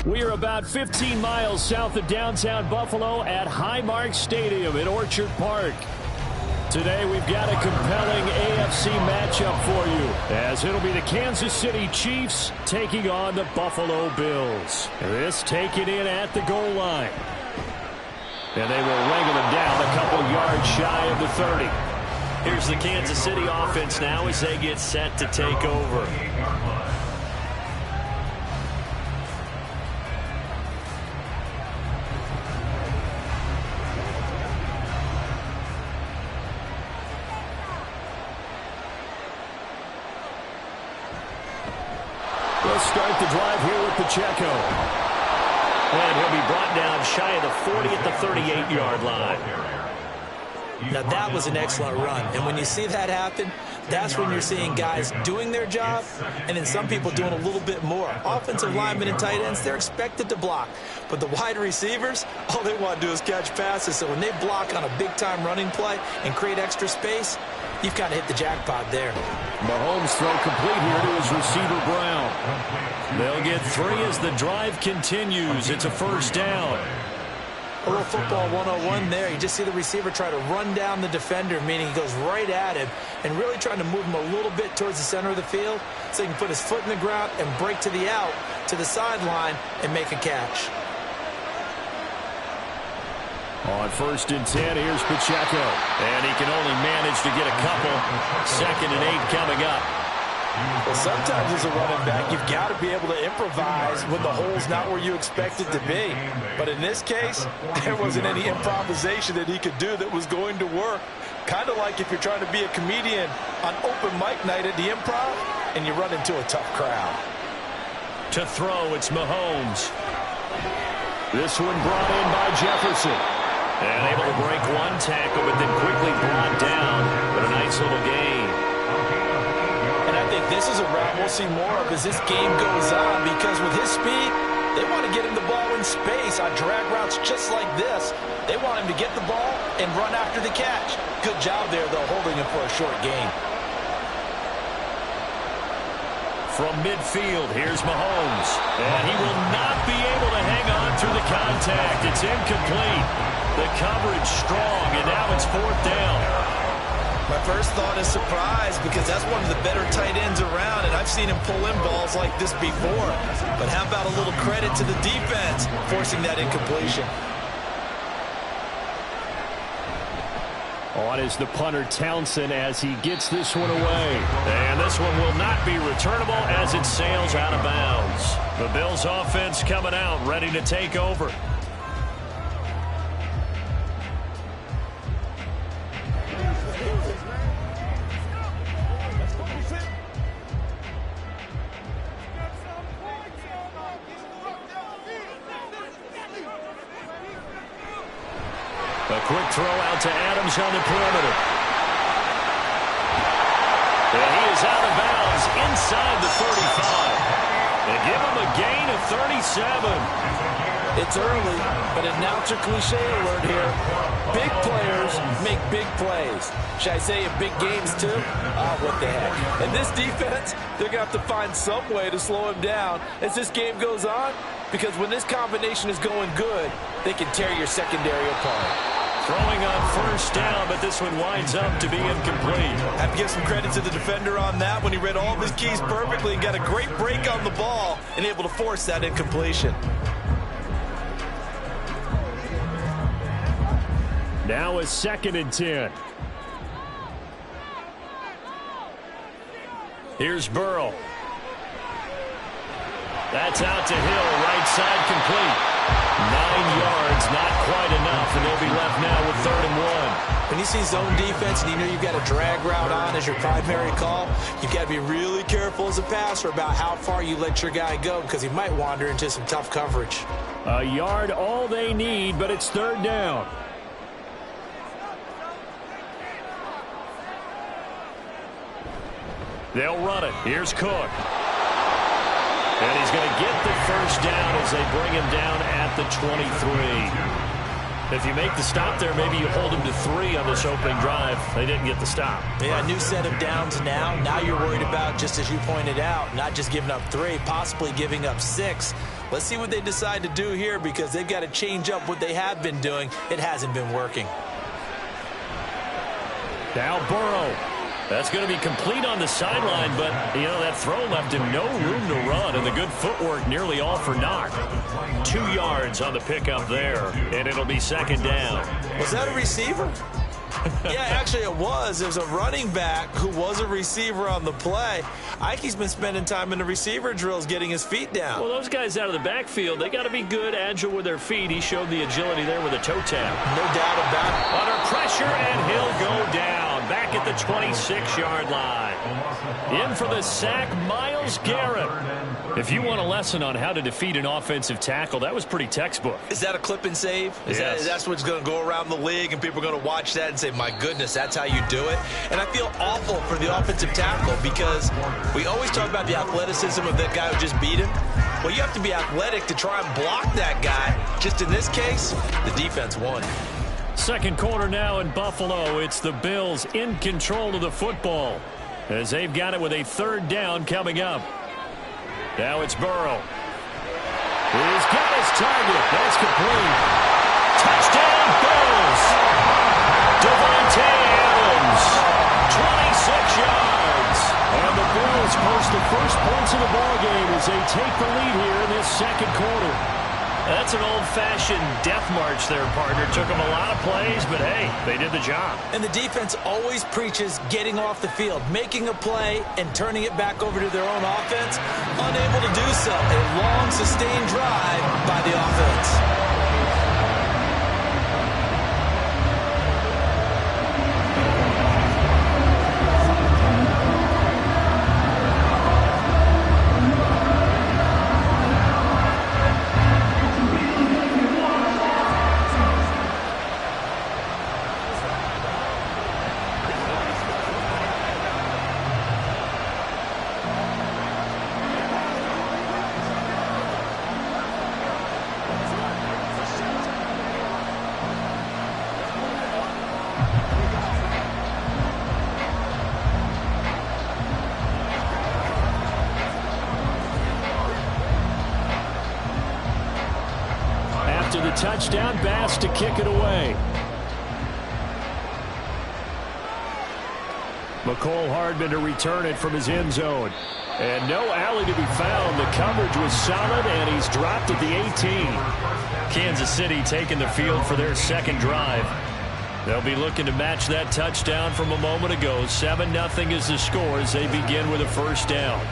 We are about 15 miles south of downtown Buffalo at Highmark Stadium in Orchard Park. Today we've got a compelling AFC matchup for you, as it'll be the Kansas City Chiefs taking on the Buffalo Bills. This taken in at the goal line. And they will wrangle them down a couple yards shy of the 30. Here's the Kansas City offense now as they get set to take over. We'll start the drive here with Pacheco. And he'll be brought down shy of the 40 at the 38-yard line. Now that was an excellent run, and when you see that happen, that's when you're seeing guys doing their job and then some people doing a little bit more. Offensive linemen and tight ends, they're expected to block, but the wide receivers, all they want to do is catch passes. So when they block on a big-time running play and create extra space, you've kind of hit the jackpot there. Mahomes throw complete here to his receiver Brown. They'll get 3 as the drive continues. It's a first down. A little football 101 there. You just see the receiver try to run down the defender, meaning he goes right at him and really trying to move him a little bit towards the center of the field so he can put his foot in the ground and break to the out, to the sideline, and make a catch. On 1st and 10, here's Pacheco. And he can only manage to get a couple. 2nd and 8 coming up. Well, sometimes as a running back, you've got to be able to improvise when the hole's not where you expect it to be. But in this case, there wasn't any improvisation that he could do that was going to work. Kind of like if you're trying to be a comedian on open mic night at the Improv and you run into a tough crowd. To throw, it's Mahomes. This one brought in by Jefferson. And able to break one tackle, but then quickly brought down. But a nice little gain. And I think this is a route we'll see more of as this game goes on, because with his speed, they want to get him the ball in space on drag routes just like this. They want him to get the ball and run after the catch. Good job there, though, holding him for a short gain. From midfield, here's Mahomes. And he will not be able to hang on through the contact. It's incomplete. The coverage strong, and now it's 4th down. My first thought is surprise, because that's one of the better tight ends around, and I've seen him pull in balls like this before. But how about a little credit to the defense forcing that incompletion? On is the punter Townsend as he gets this one away. And this one will not be returnable as it sails out of bounds. The Bills offense coming out, ready to take over. A quick throw out to Adams on the perimeter. And he is out of bounds inside the 35. They give him a gain of 37. It's early, but announcer cliche alert here. Big players make big plays. Should I say in big games too? What the heck. And this defense, they're going to have to find some way to slow him down as this game goes on, because when this combination is going good, they can tear your secondary apart. Throwing on 1st down, but this one winds up to be incomplete. I have to give some credit to the defender on that when he read all of his keys perfectly and got a great break on the ball and able to force that incompletion. Now a 2nd and 10. Here's Burrow. That's out to Hill, right side complete. 9 yards, not quite enough, and they'll be left now with 3rd and 1. When you see zone defense and you know you've got a drag route on as your primary call, you've got to be really careful as a passer about how far you let your guy go, because he might wander into some tough coverage. A yard all they need, but it's 3rd down. They'll run it. Here's Cook. And he's going to get the 1st down as they bring him down at the 23. If you make the stop there, maybe you hold him to 3 on this opening drive. They didn't get the stop. Yeah, a new set of downs now. Now you're worried about, just as you pointed out, not just giving up 3, possibly giving up 6. Let's see what they decide to do here because they've got to change up what they have been doing. It hasn't been working. Now Burrow. That's going to be complete on the sideline, but, you know, that throw left him no room to run, and the good footwork nearly all for naught. 2 yards on the pickup there, and it'll be second down. Was that a receiver? Yeah, actually it was. There's a running back who was a receiver on the play. Ike's been spending time in the receiver drills getting his feet down. Well, those guys out of the backfield, they got to be good, agile with their feet. He showed the agility there with a toe tap. No doubt about it. Under pressure, and he'll go down. Back at the 26-yard line. In for the sack, Myles Garrett. If you want a lesson on how to defeat an offensive tackle, that was pretty textbook. Is that a clip and save? Yes. That's what's going to go around the league, and people are going to watch that and say, my goodness, that's how you do it? And I feel awful for the offensive tackle because we always talk about the athleticism of that guy who just beat him. Well, you have to be athletic to try and block that guy. Just in this case, the defense won. Second quarter now in Buffalo. It's the Bills in control of the football as they've got it with a third down coming up. Now it's Burrow. He's got his target. That's complete. Touchdown, Bills. Davante Adams, 26 yards. And the Bills post the first points of the ballgame as they take the lead here in this second quarter. That's an old-fashioned death march there, partner. Took them a lot of plays, but, hey, they did the job. And the defense always preaches getting off the field, making a play, and turning it back over to their own offense. Unable to do so. A long, sustained drive by the offense. The touchdown, Bass to kick it away. McCole Hardman to return it from his end zone. And no alley to be found. The coverage was solid, and he's dropped at the 18. Kansas City taking the field for their second drive. They'll be looking to match that touchdown from a moment ago. 7-0 is the score as they begin with a first down.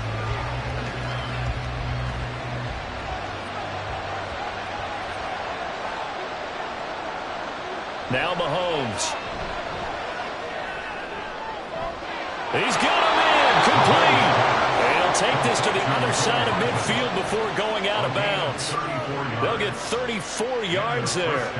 Now Mahomes. He's got him in. Complete. And he'll take this to the other side of midfield before going out of bounds. They'll get 34 yards there.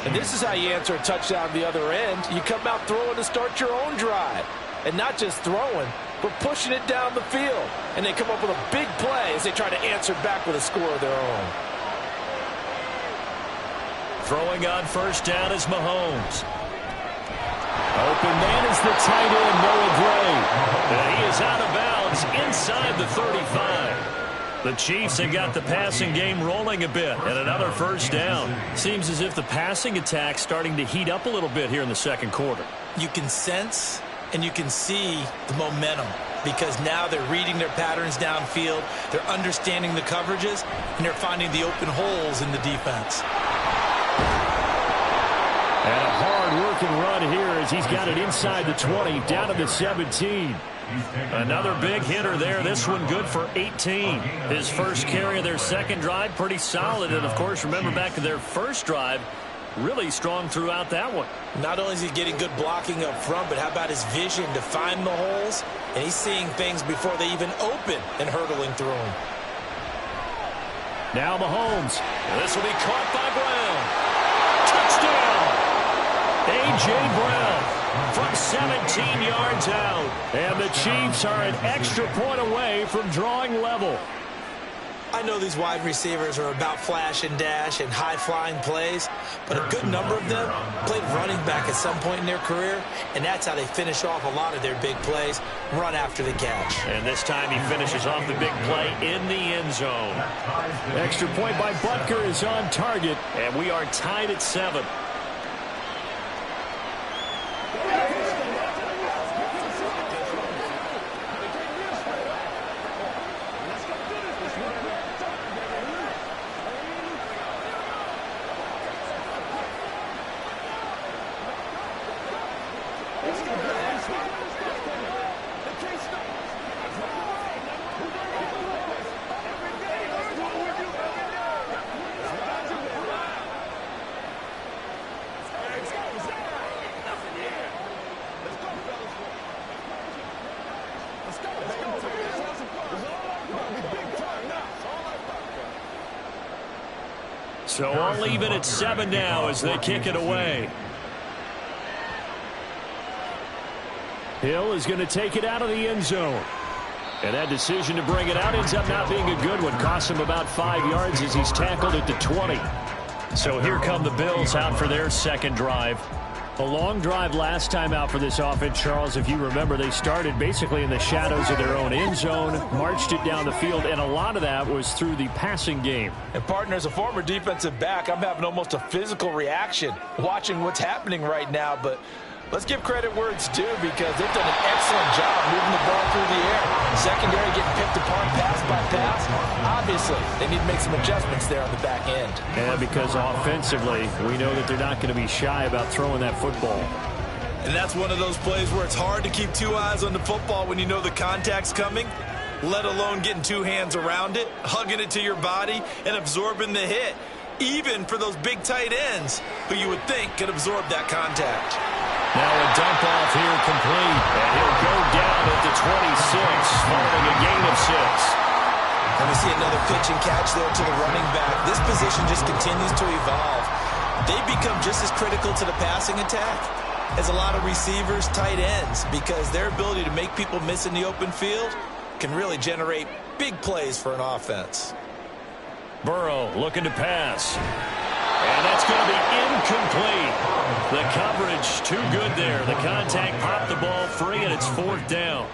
And this is how you answer a touchdown the other end. You come out throwing to start your own drive. And not just throwing, but pushing it down the field. And they come up with a big play as they try to answer back with a score of their own. Throwing on first down is Mahomes. Open man is the tight end, Noah Gray. And he is out of bounds inside the 35. The Chiefs have got the passing game rolling a bit, and another first down. Seems as if the passing attack's starting to heat up a little bit here in the second quarter. You can sense and you can see the momentum because now they're reading their patterns downfield, they're understanding the coverages, and they're finding the open holes in the defense. And a hard-working run here as he's got it inside the 20, down to the 17. Another big hitter there. This one good for 18. His first carry of their second drive, pretty solid. And, of course, remember back to their first drive, really strong throughout that one. Not only is he getting good blocking up front, but how about his vision to find the holes? And he's seeing things before they even open and hurtling through them. Now Mahomes. This will be caught by Brown. Touchdown! A.J. Brown from 17 yards out. And the Chiefs are an extra point away from drawing level. I know these wide receivers are about flash and dash and high-flying plays, but a good number of them played running back at some point in their career, and that's how they finish off a lot of their big plays, run after the catch. And this time he finishes off the big play in the end zone. Extra point by Butker is on target, and we are tied at 7. So I'll leave it at 7 now as they kick it away. Hill is going to take it out of the end zone. And that decision to bring it out ends up not being a good one. Costs him about 5 yards as he's tackled at the 20. So here come the Bills out for their second drive. A long drive last time out for this offense, Charles. If you remember, they started basically in the shadows of their own end zone, marched it down the field, and a lot of that was through the passing game. And, partner, as a former defensive back, I'm having almost a physical reaction watching what's happening right now. But let's give credit where it's due because they've done an excellent job moving the ball through the air. Secondary getting picked apart pass by pass. Obviously, they need to make some adjustments there on the back end. And because offensively, we know that they're not going to be shy about throwing that football. And that's one of those plays where it's hard to keep 2 eyes on the football when you know the contact's coming, let alone getting 2 hands around it, hugging it to your body, and absorbing the hit, even for those big tight ends who you would think could absorb that contact. Now a dump off here complete, and he'll go down at the 26, following a gain of 6. And we see another pitch and catch there to the running back. This position just continues to evolve. They become just as critical to the passing attack as a lot of receivers, tight ends, because their ability to make people miss in the open field can really generate big plays for an offense. Burrow looking to pass. And that's going to be incomplete. The coverage too good there. The contact popped the ball free, and it's 4th down.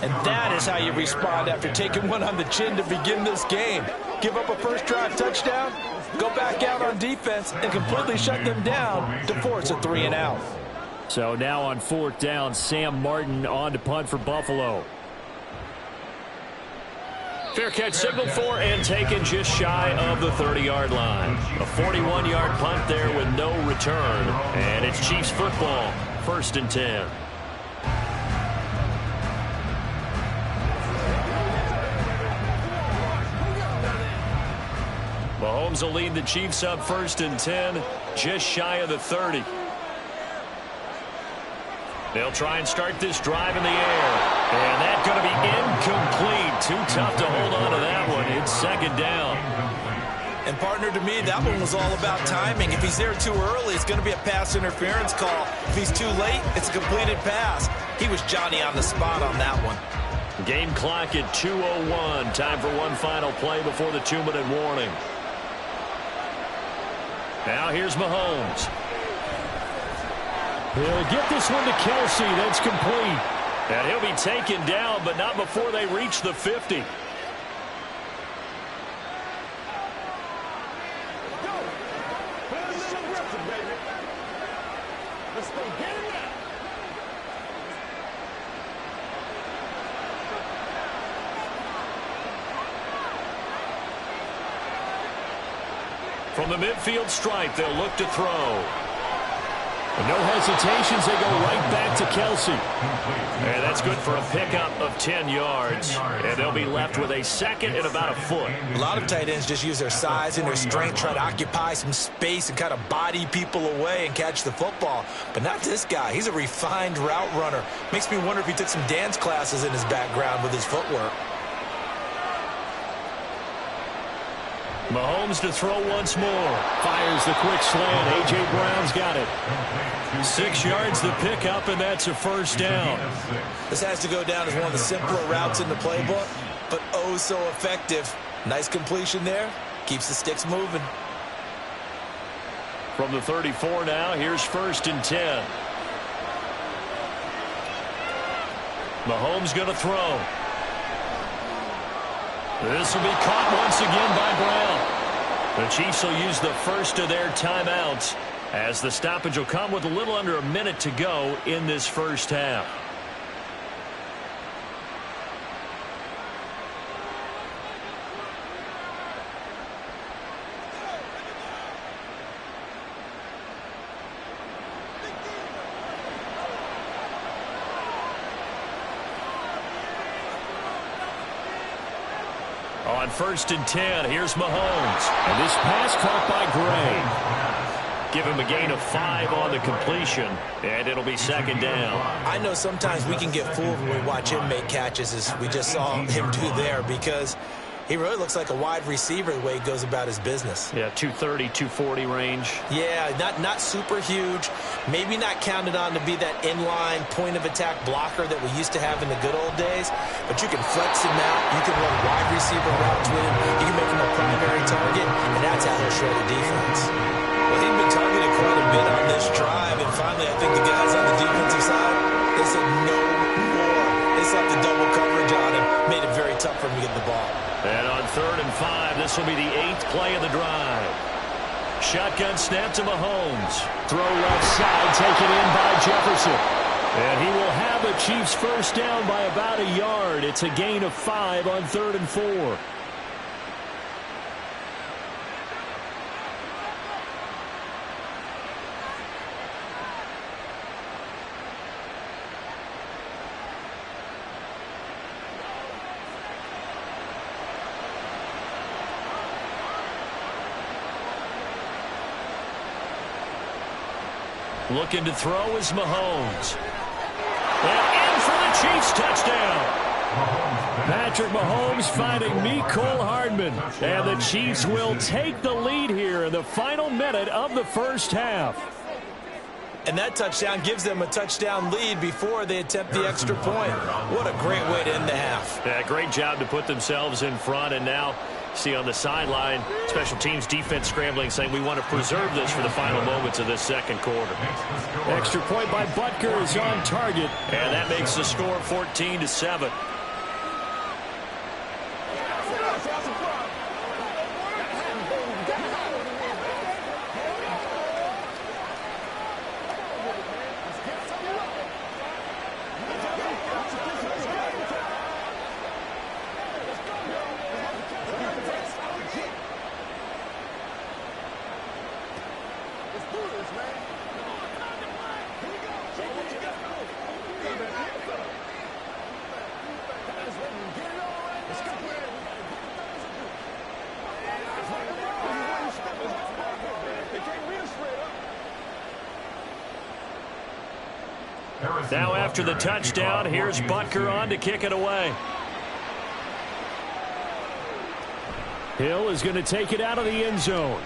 And that is how you respond after taking one on the chin to begin this game. Give up a first drive touchdown, go back out on defense, and completely shut them down to force a 3-and-out. So now on 4th down, Sam Martin on to punt for Buffalo. Fair catch signaled for and taken just shy of the 30-yard line. A 41-yard punt there with no return. And it's Chiefs football, 1st and 10. Mahomes will lead the Chiefs up 1st and 10, just shy of the 30. They'll try and start this drive in the air. And that's going to be incomplete. Too tough to hold on to that one. It's 2nd down. And, partner, to me, that one was all about timing. If he's there too early, it's going to be a pass interference call. If he's too late, it's a completed pass. He was Johnny on the spot on that one. Game clock at 2:01. Time for one final play before the 2-minute warning. Now here's Mahomes. He'll get this one to Kelsey. That's complete. And he'll be taken down, but not before they reach the 50. From the midfield stripe, they'll look to throw. No hesitations, they go right back to Kelsey. And that's good for a pickup of 10 yards. And they'll be left with a 2nd and about a foot. A lot of tight ends just use their size and their strength, try to occupy some space and kind of body people away and catch the football. But not this guy. He's a refined route runner. Makes me wonder if he took some dance classes in his background with his footwork. Mahomes to throw once more. Fires the quick slant. A.J. Brown's got it. 6 yards the pickup, and that's a 1st down. This has to go down as one of the simpler routes in the playbook, but oh so effective Nice completion there. Keeps the sticks moving. From the 34 now, here's 1st and 10. Mahomes going to throw. This will be caught once again by Brown. The Chiefs will use the first of their timeouts as the stoppage will come with a little under a minute to go in this first half. On 1st and 10, here's Mahomes. And this pass caught by Gray. Give him a gain of 5 on the completion, and it'll be 2nd down. I know sometimes we can get fooled when we watch him make catches, as we just saw him do there, because he really looks like a wide receiver the way he goes about his business. Yeah, 230, 240 range. Yeah, not super huge. Maybe not counted on to be that inline point-of-attack blocker that we used to have in the good old days, but you can flex him out. You can run wide receiver routes with him. You can make him a primary target, and that's how he'll shred the defense. Well, he's been targeted quite a bit on this drive, and finally I think the guys on the defensive side, they said no more. They slapped the double coverage on him, made it very tough for him to get the ball. And on 3rd and 5, this will be the 8th play of the drive. Shotgun snap to Mahomes. Throw left side, taken in by Jefferson. And he will have the Chiefs first down by about a yard. It's a gain of 5 on 3rd and 4. Looking to throw is Mahomes. And in for the Chiefs touchdown. Patrick Mahomes finding Mecole Hardman. And the Chiefs will take the lead here in the final minute of the first half. And that touchdown gives them a touchdown lead before they attempt the extra point. What a great way to end the half. Yeah, great job to put themselves in front, and now see on the sideline, special teams defense scrambling, saying we want to preserve this for the final moments of this second quarter. Extra point by Butker is on target, and that makes the score 14-7. Now after the touchdown, here's Butker on to kick it away. Hill is going to take it out of the end zone.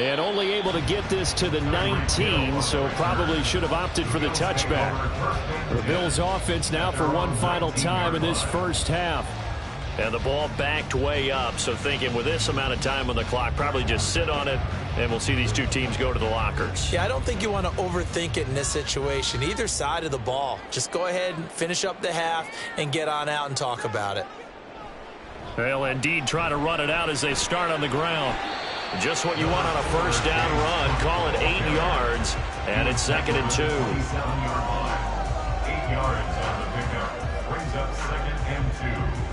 And only able to get this to the 19, so probably should have opted for the touchback. The Bills offense now for one final time in this first half. And the ball backed way up, so thinking with this amount of time on the clock, probably just sit on it, and we'll see these two teams go to the lockers. Yeah, I don't think you want to overthink it in this situation. Either side of the ball. Just go ahead and finish up the half and get on out and talk about it. They'll indeed try to run it out as they start on the ground. Just what you want on a first down run. Call it 8 yards, and it's 2nd and 2. 8 yards on the pickup. Brings up 2nd and 2.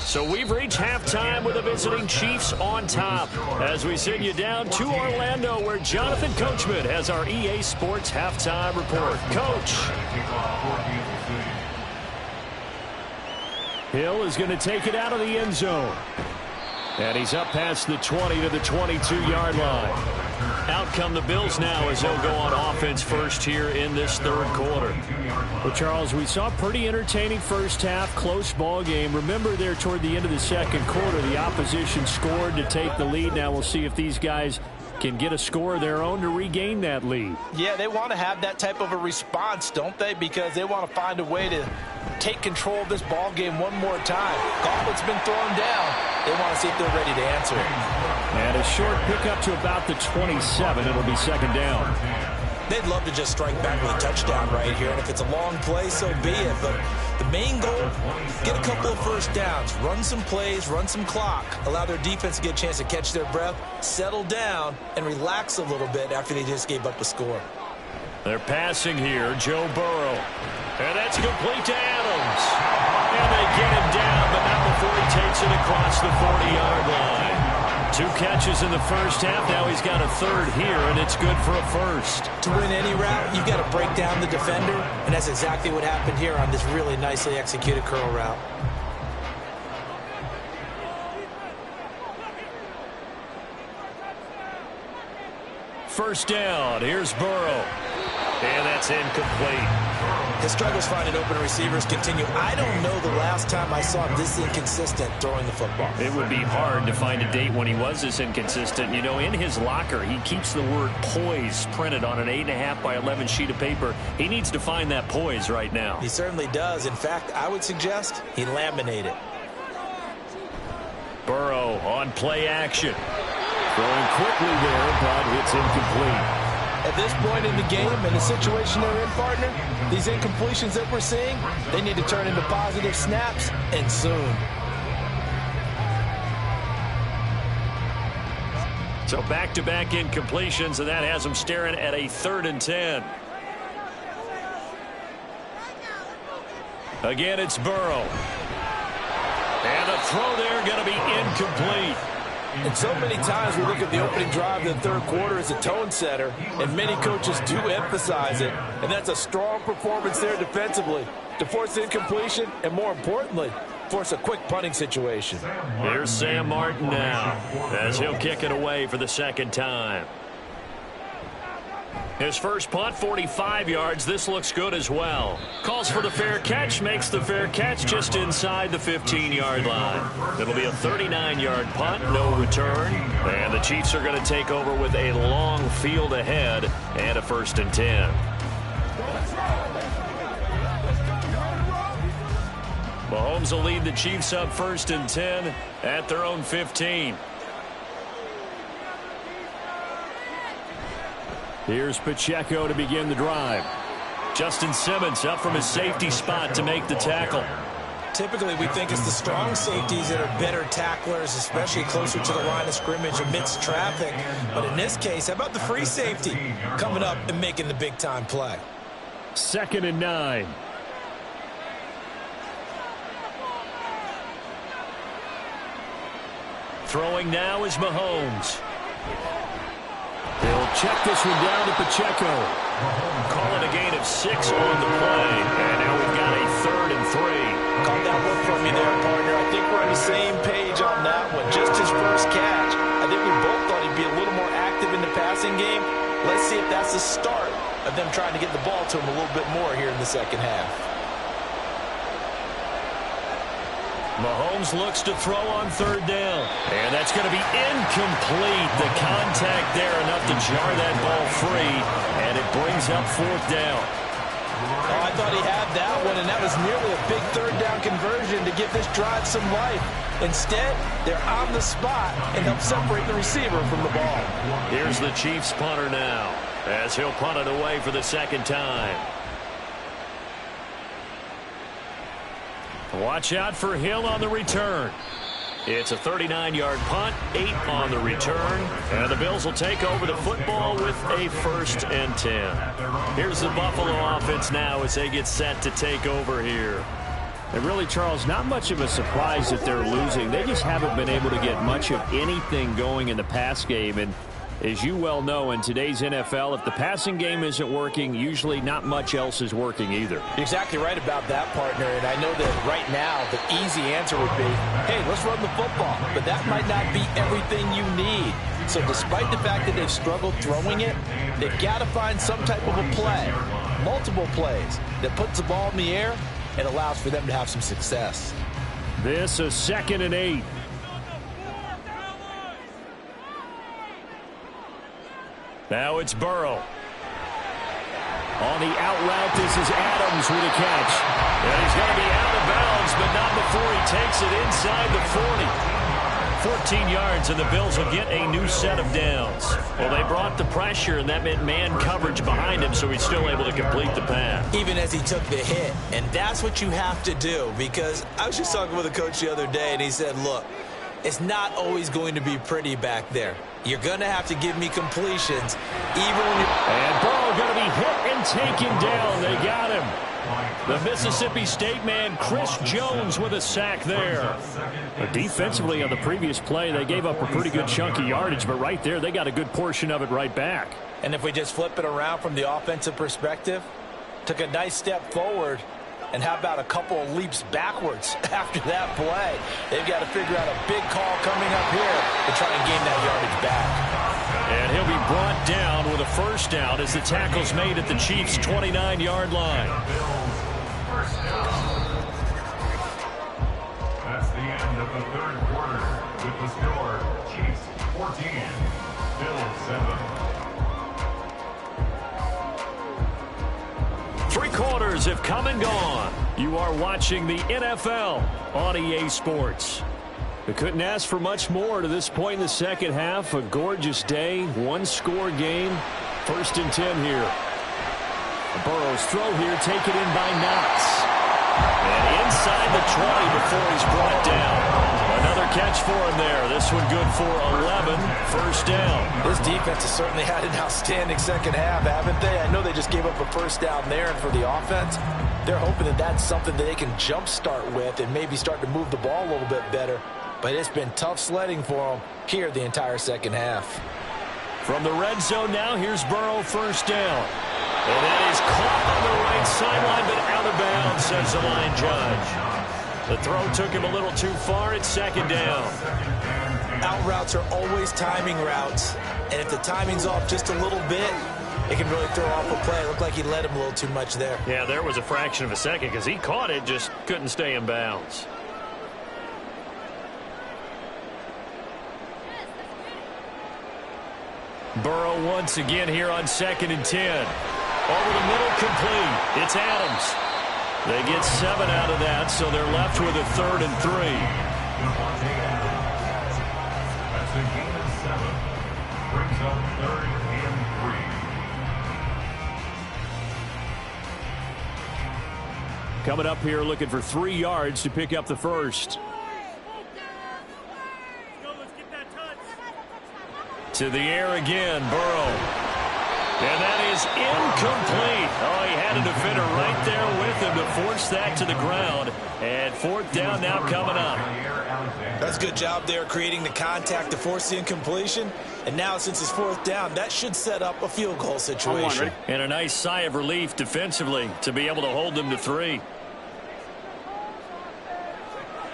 So we've reached halftime with the visiting Chiefs on top as we send you down to Orlando, where Jonathan Coachman has our EA Sports halftime report. Coach. Hill is going to take it out of the end zone. And he's up past the 20 to the 22-yard line. Out come the Bills now as they'll go on offense first here in this third quarter. Well, Charles, we saw a pretty entertaining first half, close ball game. Remember there toward the end of the second quarter, the opposition scored to take the lead. Now we'll see if these guys can get a score of their own to regain that lead. Yeah, they want to have that type of a response, don't they? Because they want to find a way to take control of this ball game one more time. Gauntlet's been thrown down. They want to see if they're ready to answer it. And a short pickup to about the 27. It'll be second down. They'd love to just strike back with a touchdown right here, and if it's a long play, so be it. But the main goal, get a couple of first downs, run some plays, run some clock, allow their defense to get a chance to catch their breath, settle down, and relax a little bit after they just gave up a score. They're passing here, Joe Burrow. And that's complete to Adams. And they get him down, but not before he takes it across the 40-yard line. 2 catches in the first half. Now he's got a third here, and it's good for a first. To win any route, you've got to break down the defender, and that's exactly what happened here on this really nicely executed curl route. First down. Here's Burrow. And that's incomplete. His struggles finding open receivers continue. I don't know the last time I saw him this inconsistent throwing the football. It would be hard to find a date when he was this inconsistent. You know, in his locker, he keeps the word poise printed on an 8.5 by 11 sheet of paper. He needs to find that poise right now. He certainly does. In fact, I would suggest he laminate it. Burrow on play action. Throwing quickly there, but it's incomplete. At this point in the game and the situation they're in, partner, these incompletions that we're seeing, they need to turn into positive snaps, and soon. So back-to-back incompletions, and that has them staring at a 3rd and 10. Again, it's Burrow. And the throw there going to be incomplete. And so many times we look at the opening drive of the third quarter as a tone setter, and many coaches do emphasize it, and that's a strong performance there defensively to force incompletion and, more importantly, force a quick punting situation. Here's Sam Martin now as he'll kick it away for the second time. His first punt, 45 yards. This looks good as well. Calls for the fair catch, makes the fair catch just inside the 15-yard line. It'll be a 39-yard punt, no return. And the Chiefs are going to take over with a long field ahead and a 1st and 10. Mahomes will lead the Chiefs up 1st and 10 at their own 15. Here's Pacheco to begin the drive. Justin Simmons up from his safety spot to make the tackle. Typically, we think it's the strong safeties that are better tacklers, especially closer to the line of scrimmage amidst traffic. But in this case, how about the free safety coming up and making the big-time play? 2nd and 9. Throwing now is Mahomes. He'll check this one down to Pacheco. Calling a gain of 6 on the play. And now we've got a 3rd and 3. Caught that one from me there, partner. I think we're on the same page on that one. Just his first catch. I think we both thought he'd be a little more active in the passing game. Let's see if that's the start of them trying to get the ball to him a little bit more here in the second half. Mahomes looks to throw on 3rd down. And that's going to be incomplete. The contact there enough to jar that ball free. And it brings up 4th down. Oh, I thought he had that one, and that was nearly a big 3rd down conversion to give this drive some life. Instead, they're on the spot and help separate the receiver from the ball. Here's the Chiefs punter now as he'll punt it away for the 2nd time. Watch out for Hill on the return. It's a 39-yard punt, 8 on the return, and the Bills will take over the football with a 1st and 10. Here's the Buffalo offense now as they get set to take over here. And really, Charles, not much of a surprise that they're losing. They just haven't been able to get much of anything going in the pass game. And as you well know, in today's NFL, if the passing game isn't working, usually not much else is working either. You're exactly right about that, partner. And I know that right now the easy answer would be, hey, let's run the football. But that might not be everything you need. So despite the fact that they've struggled throwing it, they've got to find some type of a play, multiple plays, that puts the ball in the air and allows for them to have some success. This is 2nd and 8. Now it's Burrow. On the out route, this is Adams with a catch. And he's going to be out of bounds, but not before he takes it inside the 40. 14 yards, and the Bills will get a new set of downs. Well, they brought the pressure, and that meant man coverage behind him, so he's still able to complete the pass. Even as he took the hit, and that's what you have to do, because I was just talking with a coach the other day, and he said, look, it's not always going to be pretty back there. You're going to have to give me completions, even when you're... And Burrow going to be hit and taken down. They got him. The Mississippi State man, Chris Jones, with a sack there. Defensively on the previous play, they gave up a pretty good chunk of yardage, but right there, they got a good portion of it right back. And if we just flip it around from the offensive perspective, took a nice step forward, and how about a couple of leaps backwards after that play? They've got to figure out a big call coming up here to try and gain that yardage back. And he'll be brought down with a first down as the tackle's made at the Chiefs' 29-yard line. That's the end of the third quarter with the score Chiefs 14, Bills 7. 3 quarters have come and gone. You are watching the NFL on EA Sports. They couldn't ask for much more to this point in the second half. A gorgeous day, one-score game. 1st and 10 here. Burrow's throw here taken in by Knox. And inside the 20 before he's brought down. Another catch for him there. This one good for 11. First down. This defense has certainly had an outstanding second half, haven't they? I know they just gave up a first down there, and for the offense, they're hoping that that's something that they can jumpstart with and maybe start to move the ball a little bit better. But it's been tough sledding for them here the entire second half. From the red zone now, here's Burrow, first down. And that is caught on the right sideline, but out of bounds, says the line judge. The throw took him a little too far. It's second down. Out routes are always timing routes. And if the timing's off just a little bit, it can really throw off a play. It looked like he led him a little too much there. Yeah, there was a fraction of a second because he caught it, just couldn't stay in bounds. Burrow once again here on 2nd and 10. Over the middle, complete. It's Adams. They get 7 out of that, so they're left with a 3rd and 3. That's a gain of 7. Brings up 3rd and 3. Coming up here looking for 3 yards to pick up the first. To the air again, Burrow. And that is incomplete. Oh, he had a defender right there with him to force that to the ground. And 4th down now coming up. That's a good job there creating the contact to force the incompletion. And now since it's 4th down, that should set up a field goal situation. And a nice sigh of relief defensively to be able to hold them to 3.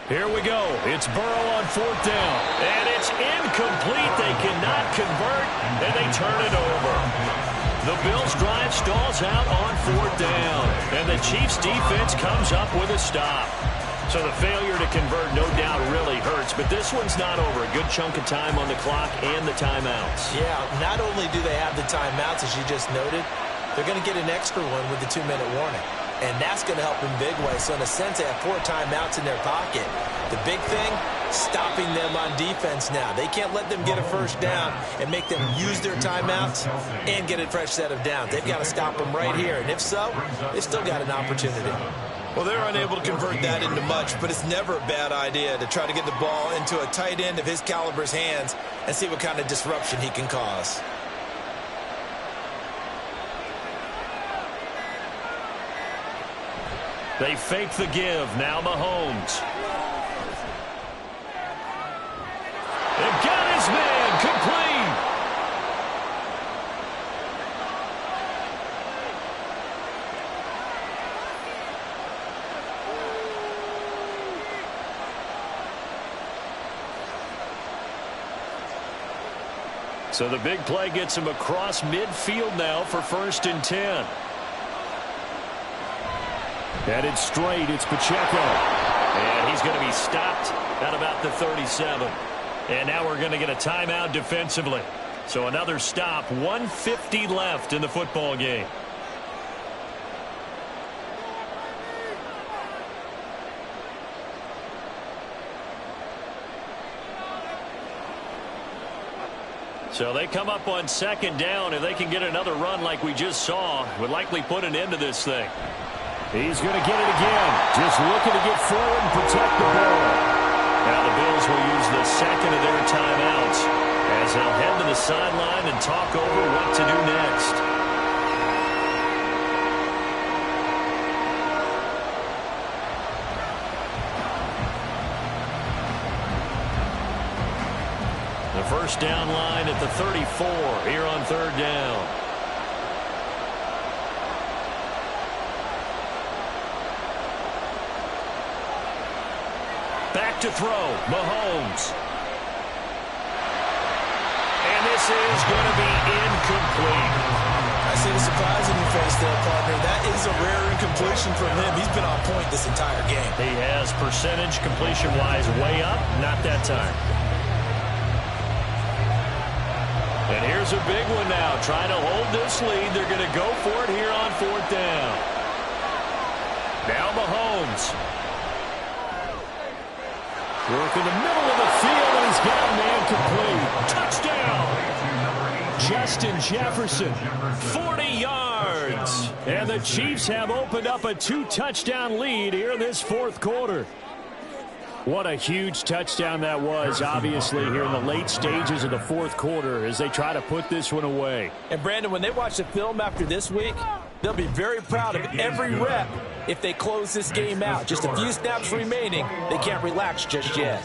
Here we go. It's Burrow on 4th down. And it's incomplete. They cannot convert, and they turn it over. The Bills drive stalls out on 4th down. And the Chiefs defense comes up with a stop. So the failure to convert no doubt really hurts, but this one's not over. A good chunk of time on the clock and the timeouts. Yeah, not only do they have the timeouts, as you just noted, they're going to get an extra one with the 2-minute warning. And that's going to help in big ways. So in a sense, they have 4 timeouts in their pocket. The big thing, stopping them on defense now. They can't let them get a first down and make them use their timeouts and get a fresh set of downs. They've got to stop them right here. And if so, they still got an opportunity. Well, they're unable to convert that into much, but it's never a bad idea to try to get the ball into a tight end of his caliber's hands and see what kind of disruption he can cause. They fake the give. Now Mahomes. They've got his man. Complete. So the big play gets him across midfield now for 1st and 10. Headed straight, it's Pacheco. And he's going to be stopped at about the 37. And now we're going to get a timeout defensively. So another stop, 1:50 left in the football game. So they come up on second down. If they can get another run like we just saw, would likely put an end to this thing. He's going to get it again. Just looking to get forward and protect the ball. Now the Bills will use the second of their timeouts as they'll head to the sideline and talk over what to do next. The first down line at the 34 here on third down. Back to throw, Mahomes. And this is going to be incomplete. I see the surprise in your face there, partner. That is a rare incompletion from him. He's been on point this entire game. He has percentage completion-wise way up, not that time. And here's a big one now. Trying to hold this lead. They're going to go for it here on fourth down. Now Mahomes. Work in the middle of the field, and he's got a man complete. Touchdown! Justin Jefferson, 40 yards. And the Chiefs have opened up a 2-touchdown lead here in this fourth quarter. What a huge touchdown that was, obviously, here in the late stages of the fourth quarter as they try to put this one away. And, Brandon, when they watch the film after this week, they'll be very proud of every rep if they close this game out. Just a few snaps remaining. They can't relax just yet.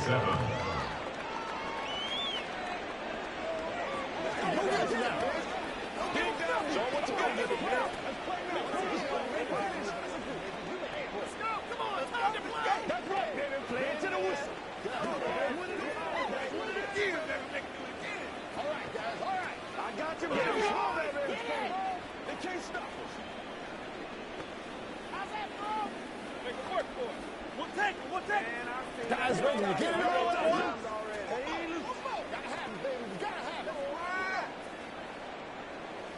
Guys, ready to get it all at once.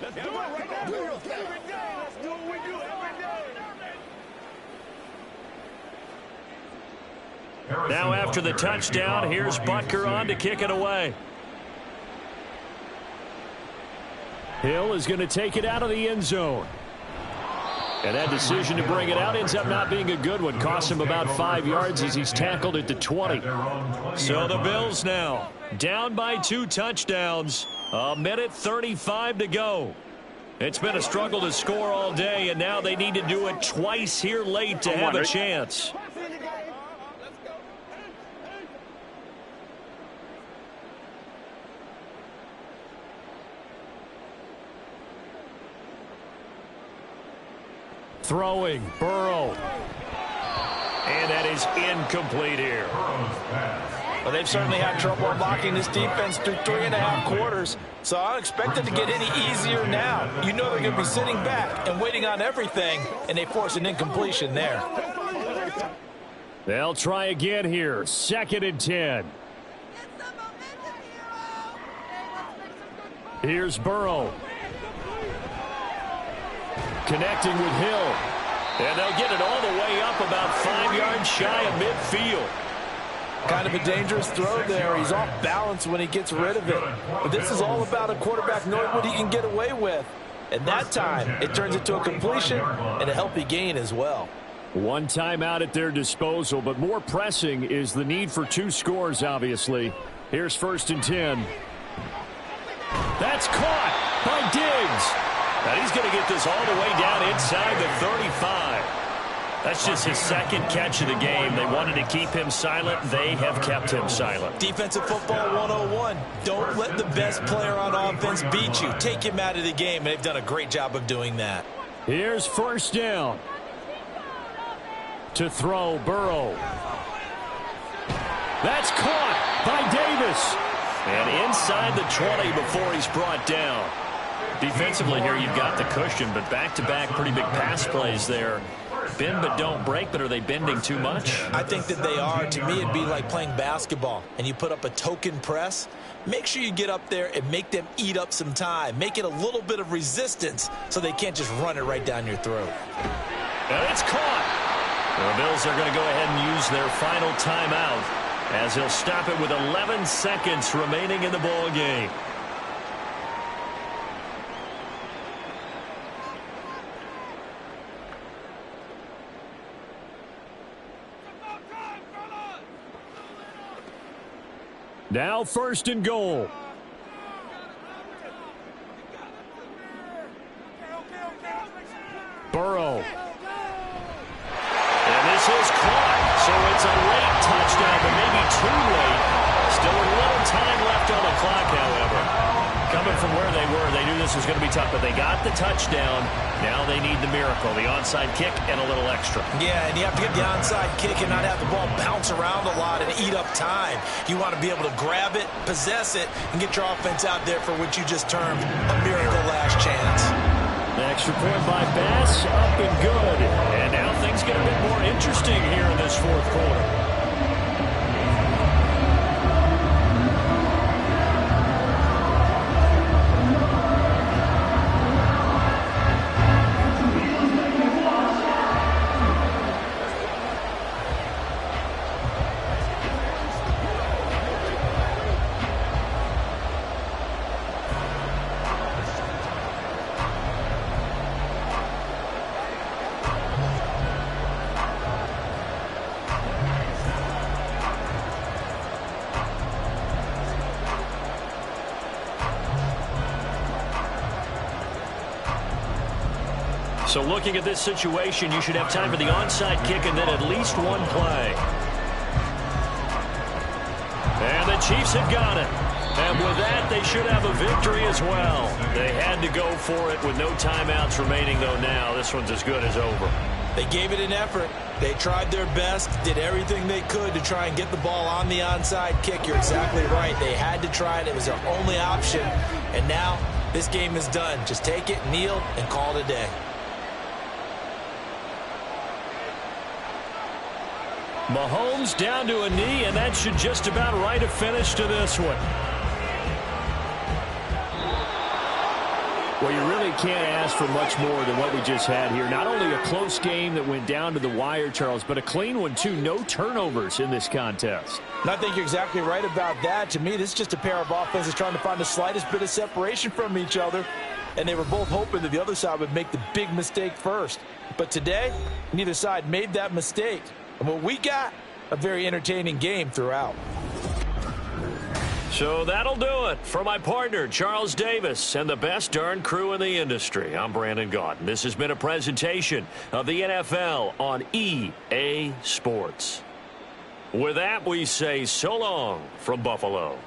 Let's do it right now. Every day. Let's do what we do every day. Now after the touchdown, here's Butker on to kick it away. Hill is going to take it out of the end zone. And that decision to bring it out ends up not being a good one. Costs him about 5 yards as he's tackled at the 20. So the Bills now down by 2 touchdowns. 1:35 to go. It's been a struggle to score all day, and now they need to do it twice here late to have a chance. Throwing, Burrow. And that is incomplete here. Well, they've certainly had trouble unlocking this defense through 3.5 quarters, so I don't expect it to get any easier now. You know they're going to be sitting back and waiting on everything, and they force an incompletion there. They'll try again here. 2nd and 10. Here's Burrow. Connecting with Hill. And they'll get it all the way up about 5 yards shy of midfield. Kind of a dangerous throw there. He's off balance when he gets rid of it. But this is all about a quarterback knowing what he can get away with. And that time, it turns into a completion and a healthy gain as well. One timeout at their disposal, but more pressing is the need for 2 scores, obviously. Here's 1st and 10. That's caught by Diggs. And he's going to get this all the way down inside the 35. That's just his 2nd catch of the game. They wanted to keep him silent. They have kept him silent. Defensive football 101. Don't let the best player on offense beat you. Take him out of the game, and they've done a great job of doing that. Here's 1st down. To throw, Burrow. That's caught by Davis. And inside the 20 before he's brought down. Defensively here, you've got the cushion, but back-to-back pretty big pass plays there. bend but don't break, but are they bending too much? I think that they are. To me, it'd be like playing basketball, and you put up a token press. Make sure you get up there and make them eat up some time. Make it a little bit of resistance so they can't just run it right down your throat. And it's caught. The Bills are going to go ahead and use their final timeout as he'll stop it with 11 seconds remaining in the ball game. Now 1st and goal. Burrow. And this is caught. So it's a late touchdown, but maybe too late. Still a little time left on the clock, however. Coming from where they were, they knew this was going to be tough, but they got the touchdown. Now they need the miracle, the onside kick and a little extra. Yeah, and you have to get the onside kick and not have the ball bounce around a lot and eat up time. You want to be able to grab it, possess it, and get your offense out there for what you just termed a miracle last chance. The extra point by Bass, up and good. And now things get a bit more interesting here in this 4th quarter. So looking at this situation, you should have time for the onside kick and then at least one play. And the Chiefs have got it. And with that, they should have a victory as well. They had to go for it with no timeouts remaining, though now. This one's as good as over. They gave it an effort. They tried their best, did everything they could to try and get the ball on the onside kick. You're exactly right. They had to try it. It was their only option. And now this game is done. Just take it, kneel, and call it a day. Mahomes down to a knee, and that should just about write a finish to this one. Well, you really can't ask for much more than what we just had here. Not only a close game that went down to the wire, Charles, but a clean one, too. No turnovers in this contest. And I think you're exactly right about that. To me, this is just a pair of offenses trying to find the slightest bit of separation from each other. And they were both hoping that the other side would make the big mistake first. But today, neither side made that mistake. And what we got, a very entertaining game throughout. So that'll do it for my partner, Charles Davis, and the best darn crew in the industry. I'm Brandon Gaudin. This has been a presentation of the NFL on EA Sports. With that, we say so long from Buffalo.